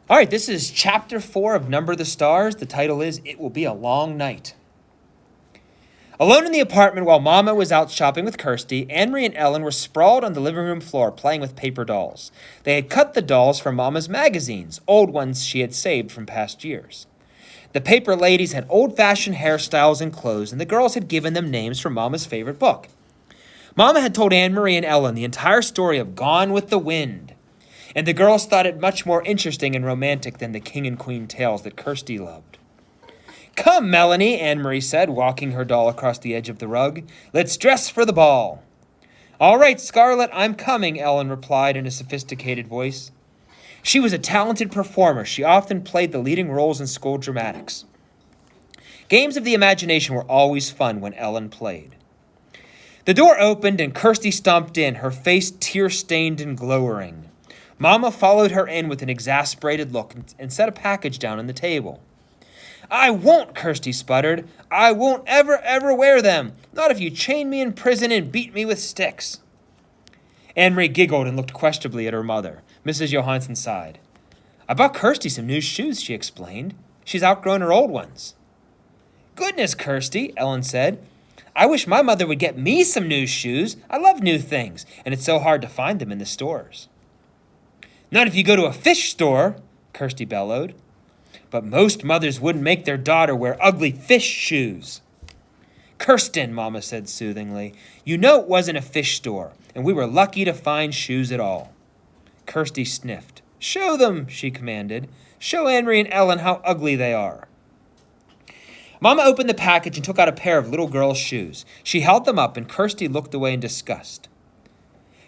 All right, this is chapter 4 of Number the Stars. The title is It Will Be a Long Night. Alone in the apartment while Mama was out shopping with Kirsty, Anne-Marie and Ellen were sprawled on the living room floor playing with paper dolls. They had cut the dolls from Mama's magazines, old ones she had saved from past years. The paper ladies had old-fashioned hairstyles and clothes, and the girls had given them names from Mama's favorite book. Mama had told Anne-Marie and Ellen the entire story of Gone with the Wind, and the girls thought it much more interesting and romantic than the king and queen tales that Kirsty loved. "Come, Melanie," Anne-Marie said, walking her doll across the edge of the rug. "Let's dress for the ball." "All right, Scarlett, I'm coming," Ellen replied in a sophisticated voice. She was a talented performer. She often played the leading roles in school dramatics. Games of the imagination were always fun when Ellen played. The door opened and Kirsty stomped in, her face tear-stained and glowering. Mama followed her in with an exasperated look and set a package down on the table. "I won't," Kirsty sputtered. "I won't ever wear them. Not if you chain me in prison and beat me with sticks." Anne-Marie giggled and looked questionably at her mother. Mrs. Johansson sighed. "I bought Kirsty some new shoes," she explained. "She's outgrown her old ones." "Goodness, Kirsty," Ellen said. "I wish my mother would get me some new shoes. I love new things, and it's so hard to find them in the stores." "Not if you go to a fish store," Kirsty bellowed. "But most mothers wouldn't make their daughter wear ugly fish shoes." "Kirsten," Mama said soothingly, "you know it wasn't a fish store, and we were lucky to find shoes at all." Kirsty sniffed. "Show them," she commanded. "Show Anne-Marie and Ellen how ugly they are." Mama opened the package and took out a pair of little girl's shoes. She held them up, and Kirsty looked away in disgust.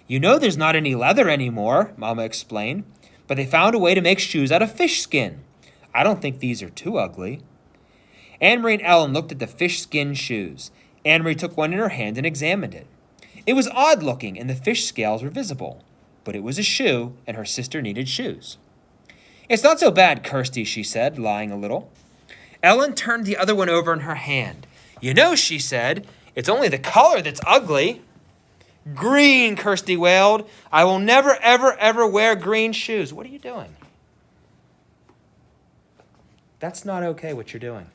"You know there's not any leather anymore," Mama explained, "but they found a way to make shoes out of fish skin. I don't think these are too ugly." Anne-Marie and Ellen looked at the fish skin shoes. Anne-Marie took one in her hand and examined it. It was odd looking, and the fish scales were visible. But it was a shoe, and her sister needed shoes. "It's not so bad, Kirsty," she said, lying a little. Ellen turned the other one over in her hand. "You know," she said, "it's only the color that's ugly." "Green," Kirsty wailed. "I will never, ever wear green shoes." What are you doing? That's not okay what you're doing.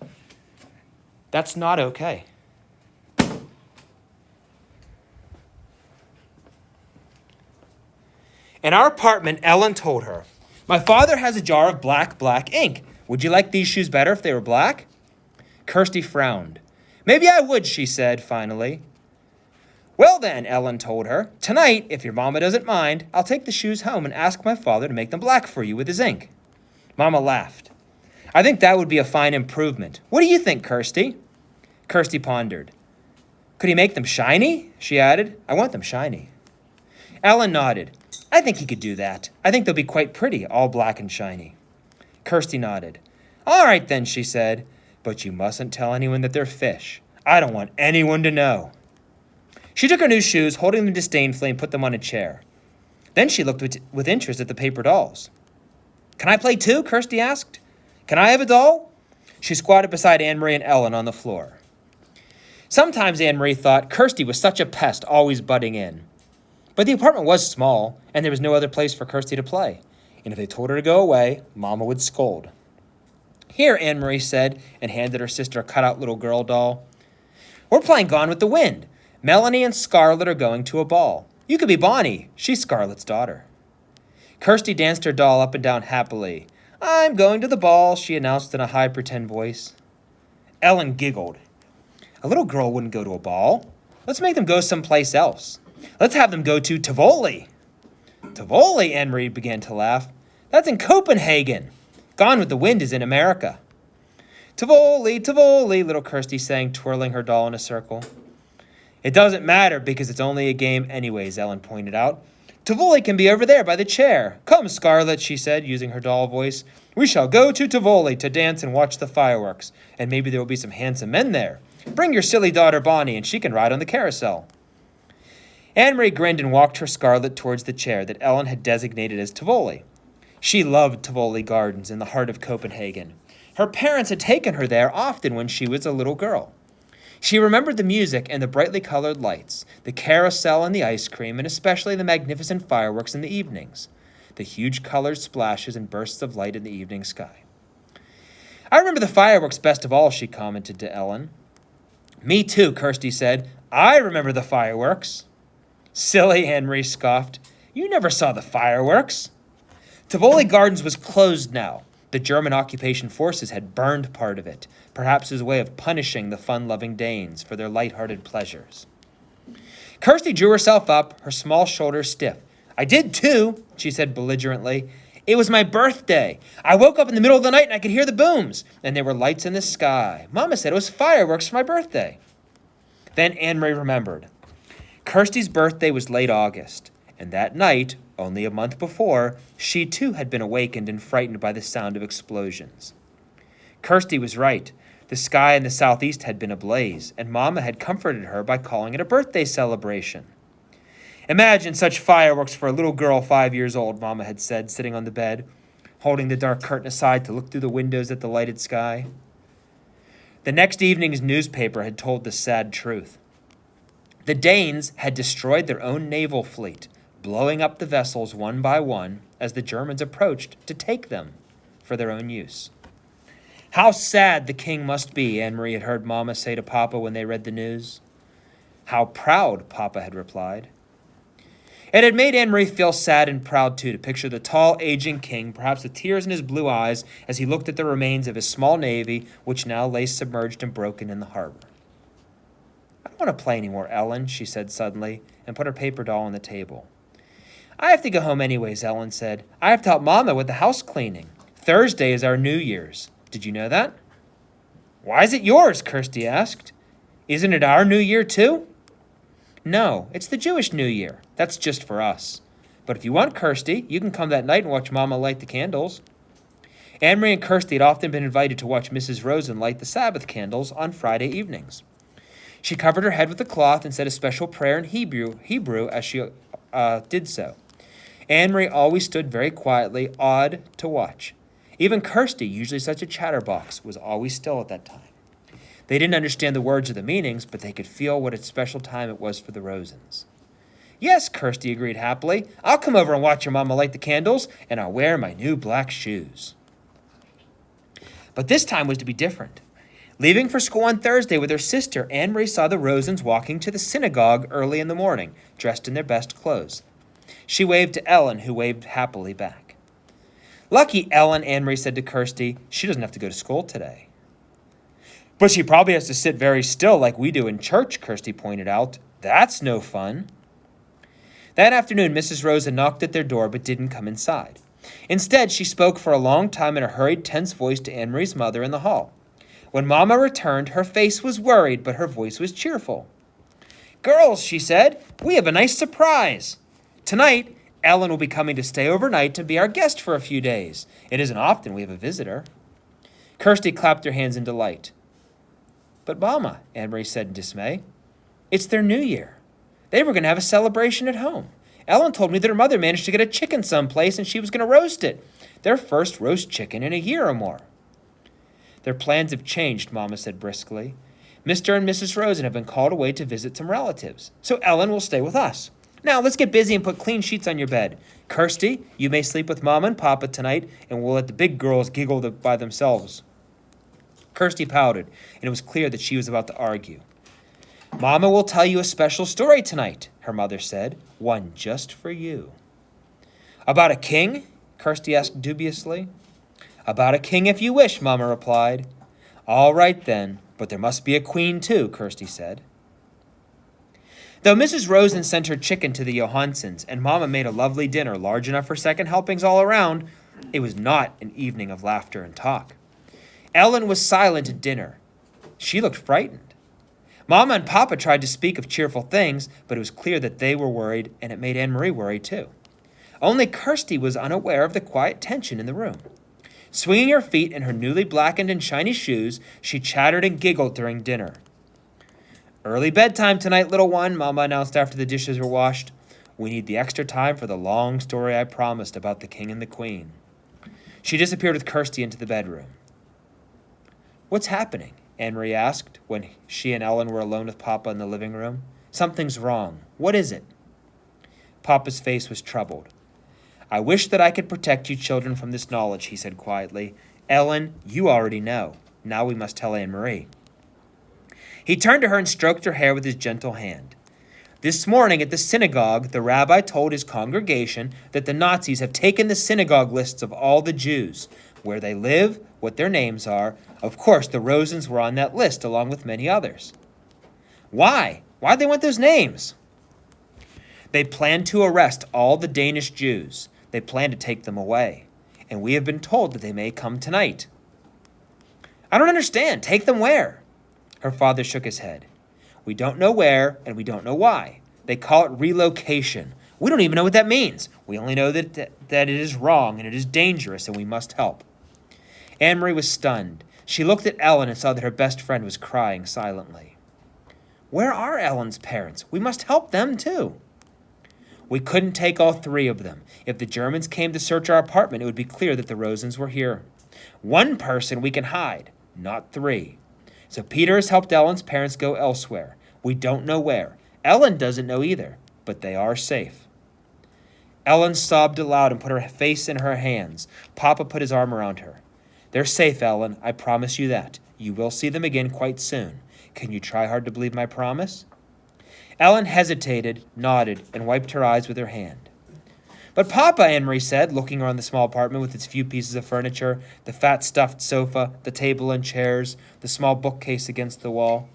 That's not okay. In our apartment, Ellen told her, "My father has a jar of black ink. Would you like these shoes better if they were black?" Kirsty frowned. "Maybe I would," she said finally. "Well then," Ellen told her, "tonight, if your mama doesn't mind, I'll take the shoes home and ask my father to make them black for you with his ink." Mama laughed. "I think that would be a fine improvement. What do you think, Kirsty?" Kirsty pondered. "Could he make them shiny?" she added. "I want them shiny." Ellen nodded. "I think he could do that. I think they'll be quite pretty, all black and shiny." Kirsty nodded. "All right then," she said, "but you mustn't tell anyone that they're fish. I don't want anyone to know." She took her new shoes, holding them disdainfully, and put them on a chair. Then she looked with interest at the paper dolls. "Can I play too?" Kirsty asked. "Can I have a doll?" She squatted beside Anne-Marie and Ellen on the floor. Sometimes Anne-Marie thought Kirsty was such a pest, always butting in. But the apartment was small, and there was no other place for Kirsty to play. And if they told her to go away, Mama would scold. "Here," Anne-Marie said, and handed her sister a cutout little girl doll. "We're playing Gone with the Wind. Melanie and Scarlett are going to a ball. You could be Bonnie. She's Scarlett's daughter." Kirsty danced her doll up and down happily. "I'm going to the ball," she announced in a high pretend voice. Ellen giggled. "A little girl wouldn't go to a ball. Let's make them go someplace else. Let's have them go to Tivoli." "Tivoli?" Anne-Marie began to laugh. "That's in Copenhagen. Gone with the Wind is in America." "Tivoli, Tivoli," little Kirsty sang, twirling her doll in a circle. "It doesn't matter because it's only a game anyways," Ellen pointed out. "Tivoli can be over there by the chair. Come, Scarlett," she said, using her doll voice. "We shall go to Tivoli to dance and watch the fireworks, and maybe there will be some handsome men there. Bring your silly daughter Bonnie, and she can ride on the carousel." Anne-Marie grinned and walked her Scarlett towards the chair that Ellen had designated as Tivoli. She loved Tivoli Gardens in the heart of Copenhagen. Her parents had taken her there often when she was a little girl. She remembered the music and the brightly colored lights, the carousel and the ice cream, and especially the magnificent fireworks in the evenings. the huge colored splashes and bursts of light in the evening sky. I remember the fireworks best of all, she commented to Ellen. Me too, Kirsty said. I remember the fireworks. Silly, Anne-Marie scoffed. You never saw the fireworks. Tivoli Gardens was closed now. The German occupation forces had burned part of it, perhaps as a way of punishing the fun-loving Danes for their light-hearted pleasures. Kirsty drew herself up, her small shoulders stiff. I did too, she said belligerently. It was my birthday. I woke up in the middle of the night and I could hear the booms, and there were lights in the sky. Mama said it was fireworks for my birthday. Then Anne-Marie remembered. Kirsty's birthday was late August, and that night, only a month before, she too had been awakened and frightened by the sound of explosions. Kirsty was right. The sky in the southeast had been ablaze, and Mama had comforted her by calling it a birthday celebration. Imagine such fireworks for a little girl 5 years old, Mama had said, sitting on the bed, holding the dark curtain aside to look through the windows at the lighted sky. The next evening's newspaper had told the sad truth. The Danes had destroyed their own naval fleet, blowing up the vessels one by one as the Germans approached to take them for their own use. How sad the king must be, Anne-Marie had heard Mama say to Papa when they read the news. How proud, Papa had replied. It had made Anne-Marie feel sad and proud, too, to picture the tall, aging king, perhaps with tears in his blue eyes, as he looked at the remains of his small navy, which now lay submerged and broken in the harbor. I don't want to play anymore, Ellen, she said suddenly, and put her paper doll on the table. I have to go home anyways, Ellen said. I have to help Mama with the house cleaning. Thursday is our New Year's. Did you know that? Why is it yours? Kirsty asked. Isn't it our New Year too? No, it's the Jewish New Year. That's just for us. But if you want, Kirsty, you can come that night and watch Mama light the candles. Anne-Marie and Kirsty had often been invited to watch Mrs. Rosen light the Sabbath candles on Friday evenings. She covered her head with a cloth and said a special prayer in Hebrew as she did so. Anne-Marie always stood very quietly, awed to watch. Even Kirsty, usually such a chatterbox, was always still at that time. They didn't understand the words or the meanings, but they could feel what a special time it was for the Rosens. Yes, Kirsty agreed happily. I'll come over and watch your Mama light the candles, and I'll wear my new black shoes. But this time was to be different. Leaving for school on Thursday with her sister, Anne-Marie saw the Rosens walking to the synagogue early in the morning, dressed in their best clothes. She waved to Ellen, who waved happily back. Lucky Ellen, Anne-Marie said to Kirsty, she doesn't have to go to school today. But she probably has to sit very still like we do in church, Kirsty pointed out. That's no fun. That afternoon, Mrs. Rosen knocked at their door but didn't come inside. Instead, she spoke for a long time in a hurried, tense voice to Anne-Marie's mother in the hall. When Mama returned, her face was worried, but her voice was cheerful. Girls, she said, we have a nice surprise. Tonight, Ellen will be coming to stay overnight to be our guest for a few days. It isn't often we have a visitor. Kirsty clapped her hands in delight. But Mama, Anne-Marie said in dismay, it's their New Year. They were going to have a celebration at home. Ellen told me that her mother managed to get a chicken someplace and she was going to roast it. Their first roast chicken in a year or more. Their plans have changed, Mama said briskly. Mr. and Mrs. Rosen have been called away to visit some relatives, so Ellen will stay with us. Now, let's get busy and put clean sheets on your bed. Kirsty, you may sleep with Mama and Papa tonight, and we'll let the big girls giggle by themselves. Kirsty pouted, and it was clear that she was about to argue. Mama will tell you a special story tonight, her mother said, one just for you. About a king? Kirsty asked dubiously. About a king if you wish, Mama replied. All right then, but there must be a queen too, Kirsty said. Though Mrs. Rosen sent her chicken to the Johanssons and Mama made a lovely dinner large enough for second helpings all around, it was not an evening of laughter and talk. Ellen was silent at dinner. She looked frightened. Mama and Papa tried to speak of cheerful things, but it was clear that they were worried, and it made Anne-Marie worry too. Only Kirsty was unaware of the quiet tension in the room. Swinging her feet in her newly blackened and shiny shoes, she chattered and giggled during dinner. Early bedtime tonight, little one, Mama announced after the dishes were washed. We need the extra time for the long story I promised about the king and the queen. She disappeared with Kirsty into the bedroom. What's happening? Anne-Marie asked when she and Ellen were alone with Papa in the living room. Something's wrong. What is it? Papa's face was troubled. I wish that I could protect you children from this knowledge, he said quietly. Ellen, you already know. Now we must tell Anne-Marie. He turned to her and stroked her hair with his gentle hand. This morning at the synagogue, the rabbi told his congregation that the Nazis have taken the synagogue lists of all the Jews, where they live, what their names are. Of course, the Rosens were on that list, along with many others. Why? Why'd they want those names? They plan to arrest all the Danish Jews. They plan to take them away. And we have been told that they may come tonight. I don't understand. Take them where? Her father shook his head. We don't know where, and we don't know why. They call it relocation. We don't even know what that means. We only know that it is wrong, and it is dangerous, and we must help. Anne-Marie was stunned. She looked at Ellen and saw that her best friend was crying silently. Where are Ellen's parents? We must help them, too. We couldn't take all three of them. If the Germans came to search our apartment, it would be clear that the Rosens were here. One person we can hide, not three. So Peter has helped Ellen's parents go elsewhere. We don't know where. Ellen doesn't know either, but they are safe. Ellen sobbed aloud and put her face in her hands. Papa put his arm around her. They're safe, Ellen. I promise you that. You will see them again quite soon. Can you try hard to believe my promise? Ellen hesitated, nodded, and wiped her eyes with her hand. But Papa, Anne-Marie said, looking around the small apartment with its few pieces of furniture, the fat stuffed sofa, the table and chairs, the small bookcase against the wall.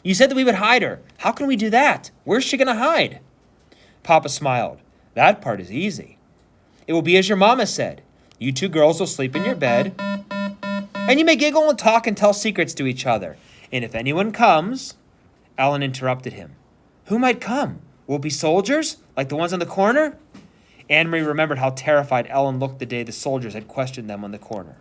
You said that we would hide her. How can we do that? Where's she going to hide? Papa smiled. That part is easy. It will be as your mama said. You two girls will sleep in your bed, and you may giggle and talk and tell secrets to each other. And if anyone comes... Ellen interrupted him. Who might come? Will it be soldiers, like the ones on the corner? Anne-Marie remembered how terrified Ellen looked the day the soldiers had questioned them on the corner.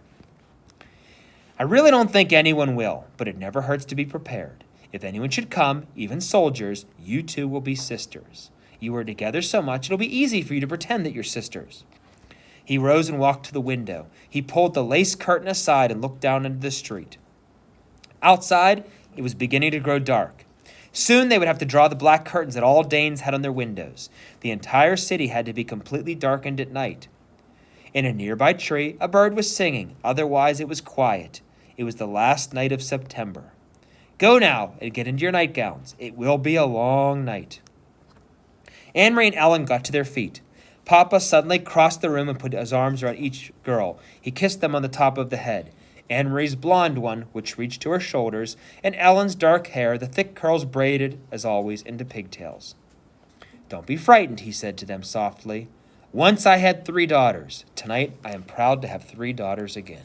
I really don't think anyone will, but it never hurts to be prepared. If anyone should come, even soldiers, you two will be sisters. You are together so much, it'll be easy for you to pretend that you're sisters. He rose and walked to the window. He pulled the lace curtain aside and looked down into the street. Outside, it was beginning to grow dark. Soon they would have to draw the black curtains that all Danes had on their windows. The entire city had to be completely darkened at night. In a nearby tree, a bird was singing. Otherwise, it was quiet. It was the last night of September. Go now and get into your nightgowns. It will be a long night. Anne-Marie and Ellen got to their feet. Papa suddenly crossed the room and put his arms around each girl. He kissed them on the top of the head. Anne-Marie's blonde one, which reached to her shoulders, and Ellen's dark hair, the thick curls braided, as always, into pigtails. Don't be frightened, he said to them softly. Once I had 3 daughters. Tonight I am proud to have 3 daughters again.